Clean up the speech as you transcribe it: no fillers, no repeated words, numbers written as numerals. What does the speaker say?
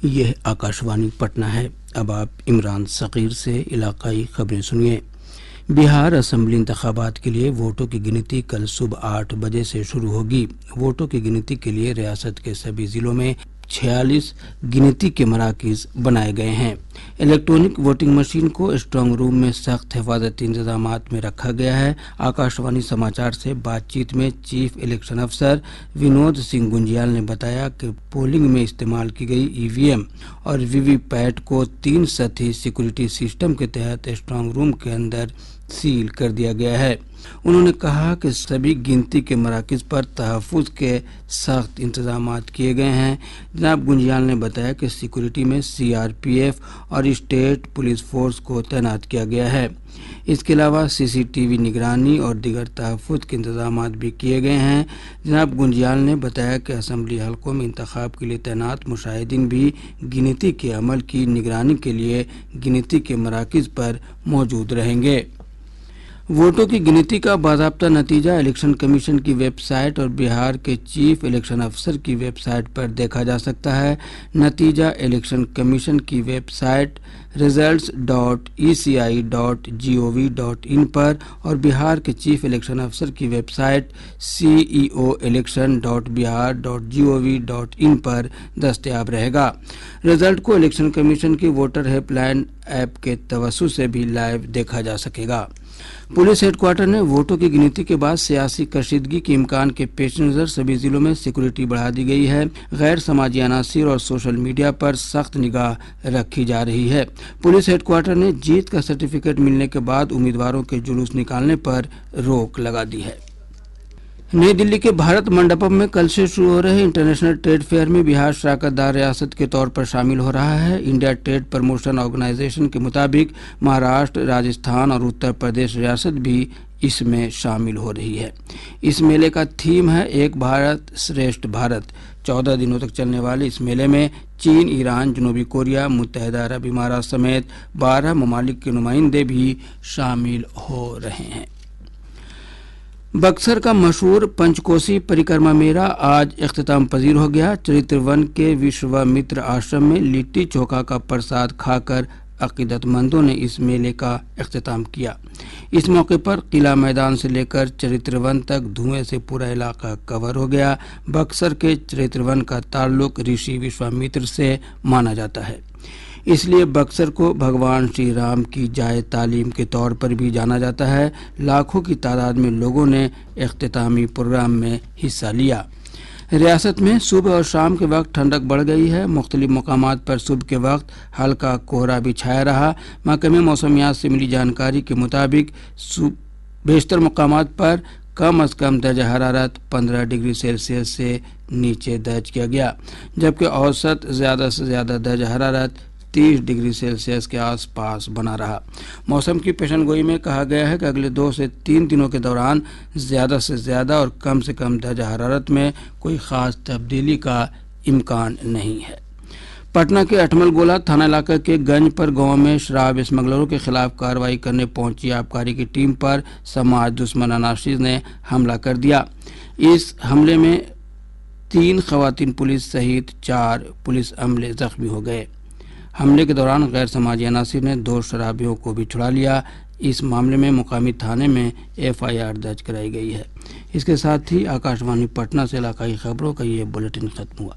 यह आकाशवाणी पटना है। अब आप इमरान सकीर से इलाकाई खबरें सुनिए। बिहार असेंबली इंतखाबात के लिए वोटों की गिनती कल सुबह 8 बजे से शुरू होगी। वोटों की गिनती के लिए रियासत के सभी जिलों में 46 गिनती के मराकज बनाए गए हैं। इलेक्ट्रॉनिक वोटिंग मशीन को स्ट्रांग रूम में सख्त हिफाजती इंतजाम में रखा गया है। आकाशवाणी समाचार से बातचीत में चीफ इलेक्शन अफसर विनोद सिंह गुंजियाल ने बताया कि पोलिंग में इस्तेमाल की गई ईवीएम और वीवीपैट को 3 सतही सिक्योरिटी सिस्टम के तहत स्ट्रांग रूम के अंदर सील कर दिया गया है। उन्होंने कहा कि सभी गिनती के मराकज पर तहफ़्फ़ुज़ के सख्त इंतजाम किए गए हैं। जनाब गुंजियाल ने बताया कि सिक्योरिटी में सीआरपीएफ और स्टेट पुलिस फोर्स को तैनात किया गया है। इसके अलावा सीसीटीवी निगरानी और दीगर तहफ़्फ़ुज़ के इंतजाम भी किए गए हैं। जनाब गुंजियाल ने बताया कि असेंबली हलकों में इंतखाब के लिए तैनात मुशाहिदीन भी गिनती के अमल की निगरानी के लिए गिनती के मराकज पर मौजूद रहेंगे। वोटों की गिनती का बाज़ाब्ता नतीजा इलेक्शन कमीशन की वेबसाइट और बिहार के चीफ इलेक्शन अफसर की वेबसाइट पर देखा जा सकता है। नतीजा इलेक्शन कमीशन की वेबसाइट results.eci.gov.in पर और बिहार के चीफ इलेक्शन अफसर की वेबसाइट ceoelection.bihar.gov.in पर दस्तयाब रहेगा। रिजल्ट को इलेक्शन कमीशन की वोटर हेल्पलाइन ऐप के तवस्सुत से भी लाइव देखा जा सकेगा। पुलिस हेडक्वार्टर ने वोटों की गिनती के बाद सियासी कशीदगी के इम्कान के पेश नज़र सभी जिलों में सिक्योरिटी बढ़ा दी गई है। गैर समाजी अनासिर और सोशल मीडिया पर सख्त निगाह रखी जा रही है। पुलिस हेडक्वार्टर ने जीत का सर्टिफिकेट मिलने के बाद उम्मीदवारों के जुलूस निकालने पर रोक लगा दी है। नई दिल्ली के भारत मंडपम में कल से शुरू हो रहे इंटरनेशनल ट्रेड फेयर में बिहार शराकतदार रियासत के तौर पर शामिल हो रहा है। इंडिया ट्रेड प्रमोशन ऑर्गेनाइजेशन के मुताबिक महाराष्ट्र, राजस्थान और उत्तर प्रदेश रियासत भी इसमें शामिल हो रही है। इस मेले का थीम है एक भारत श्रेष्ठ भारत। 14 दिनों तक चलने वाले इस मेले में चीन, ईरान, जनूबी कोरिया, मुत्तहिदा अरब इमारात समेत 12 ममालिक के नुमाइंदे भी शामिल हो रहे हैं। बक्सर का मशहूर पंचकोसी परिक्रमा मेला आज इख्तिताम पजीर हो गया। चरित्र वन के विश्वामित्र आश्रम में लिट्टी चोखा का प्रसाद खाकर अकीदतमंदों ने इस मेले का इख्तिताम किया। इस मौके पर किला मैदान से लेकर चरित्र वन तक धुएं से पूरा इलाका कवर हो गया। बक्सर के चरित्र वन का ताल्लुक ऋषि विश्वामित्र से माना जाता है, इसलिए बक्सर को भगवान श्री राम की जाए तालीम के तौर पर भी जाना जाता है। लाखों की तादाद में लोगों ने इख्तितामी प्रोग्राम में हिस्सा लिया। रियासत में सुबह और शाम के वक्त ठंडक बढ़ गई है। मुख्तलिफ मकामात पर सुबह के वक्त हल्का कोहरा भी छाया रहा। महकमे मौसमियात से मिली जानकारी के मुताबिक बेशतर मकामात पर कम से कम दर्जा हरारत 15 डिग्री सेल्सियस से नीचे दर्ज किया गया, जबकि औसत ज़्यादा से ज़्यादा दर्जा हरारत 30 डिग्री सेल्सियस के आसपास बना रहा। मौसम की पेशनगोई में कहा गया है कि अगले 2 से 3 दिनों के दौरान ज़्यादा से ज़्यादा और कम से कम दर्जा हरारत में कोई ख़ास तब्दीली का इम्कान नहीं है। पटना के अठमलगोला थाना इलाके के गंजपर गांव में शराब स्मगलरों के खिलाफ कार्रवाई करने पहुंची आबकारी की टीम पर समाज दुश्मन अनासिर ने हमला कर दिया। इस हमले में 3 खवातीन पुलिस सहित 4 पुलिस अमले जख्मी हो गए। हमले के दौरान गैर समाजी अनासिर ने 2 शराबियों को भी छुड़ा लिया। इस मामले में मुकामी थाने में एफआईआर दर्ज कराई गई है। इसके साथ ही आकाशवाणी पटना से इलाकाई खबरों का ये बुलेटिन खत्म हुआ।